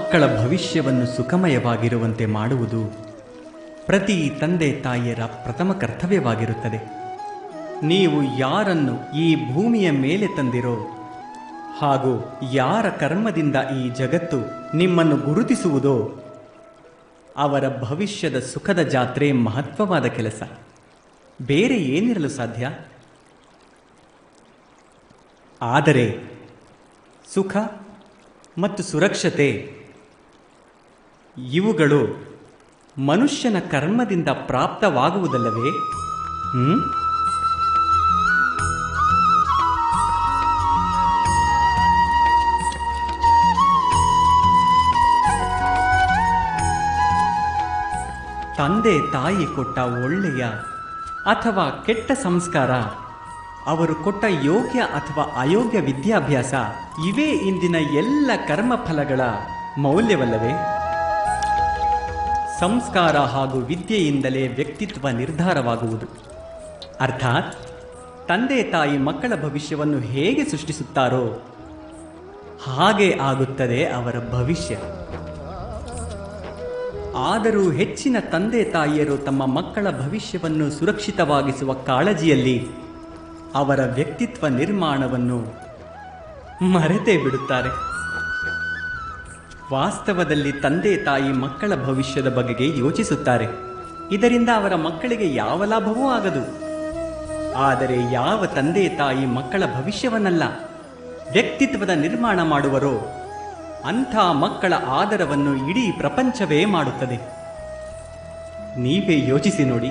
ಮಕ್ಕಳ ಭವಿಷ್ಯವನ್ನು ಸುಖಮಯವಾಗಿರುವಂತೆ ಮಾಡುವುದು ಪ್ರತಿ ತಂದೆ ತಾಯಿಯರ ಪ್ರಥಮ ಕರ್ತವ್ಯವಾಗಿರುತ್ತದೆ. ನೀವು ಯಾರನ್ನು ಈ ಭೂಮಿಯ ಮೇಲೆ ತಂದಿರೋ ಹಾಗೂ ಯಾರ ಕರ್ಮದಿಂದ ಈ ಜಗತ್ತು ನಿಮ್ಮನ್ನು ಗುರುತಿಸುವುದೋ ಅವರ ಭವಿಷ್ಯದ ಸುಖದ ಜಾತ್ರೆ ಮಹತ್ವವಾದ ಕೆಲಸ. ಬೇರೆ ಏನಿರಲು ಸಾಧ್ಯ? ಆದರೆ ಸುಖ ಮತ್ತು ಸುರಕ್ಷತೆ ಇವುಗಳು ಮನುಷ್ಯನ ಕರ್ಮದಿಂದ ಪ್ರಾಪ್ತವಾಗುವುದಲ್ಲವೇ? ತಂದೆ ತಾಯಿ ಕೊಟ್ಟ ಒಳ್ಳೆಯ ಅಥವಾ ಕೆಟ್ಟ ಸಂಸ್ಕಾರ, ಅವರು ಕೊಟ್ಟ ಯೋಗ್ಯ ಅಥವಾ ಅಯೋಗ್ಯ ವಿದ್ಯಾಭ್ಯಾಸ ಇವೇ ಇಂದಿನ ಎಲ್ಲ ಕರ್ಮಫಲಗಳ ಮೌಲ್ಯವಲ್ಲವೇ? ಸಂಸ್ಕಾರ ಹಾಗೂ ವಿದ್ಯೆಯಿಂದಲೇ ವ್ಯಕ್ತಿತ್ವ ನಿರ್ಧಾರವಾಗುವುದು. ಅರ್ಥಾತ್ ತಂದೆ ತಾಯಿ ಮಕ್ಕಳ ಭವಿಷ್ಯವನ್ನು ಹೇಗೆ ಸೃಷ್ಟಿಸುತ್ತಾರೋ ಹಾಗೆ ಆಗುತ್ತದೆ ಅವರ ಭವಿಷ್ಯ. ಆದರೂ ಹೆಚ್ಚಿನ ತಂದೆ ತಾಯಿಯರು ತಮ್ಮ ಮಕ್ಕಳ ಭವಿಷ್ಯವನ್ನು ಸುರಕ್ಷಿತವಾಗಿಸುವ ಕಾಳಜಿಯಲ್ಲಿ ಅವರ ವ್ಯಕ್ತಿತ್ವ ನಿರ್ಮಾಣವನ್ನು ಮರೆತೇ ಬಿಡುತ್ತಾರೆ. ವಾಸ್ತವದಲ್ಲಿ ತಂದೆ ತಾಯಿ ಮಕ್ಕಳ ಭವಿಷ್ಯದ ಬಗೆಗೆ ಯೋಚಿಸುತ್ತಾರೆ. ಇದರಿಂದ ಅವರ ಮಕ್ಕಳಿಗೆ ಯಾವ ಲಾಭವೂ ಆಗದು. ಆದರೆ ಯಾವ ತಂದೆ ತಾಯಿ ಮಕ್ಕಳ ಭವಿಷ್ಯವನ್ನಲ್ಲ, ವ್ಯಕ್ತಿತ್ವದ ನಿರ್ಮಾಣ ಮಾಡುವರೋ ಅಂಥ ಮಕ್ಕಳ ಆದರವನ್ನು ಇಡೀ ಪ್ರಪಂಚವೇ ಮಾಡುತ್ತದೆ. ನೀವೇ ಯೋಚಿಸಿ ನೋಡಿ.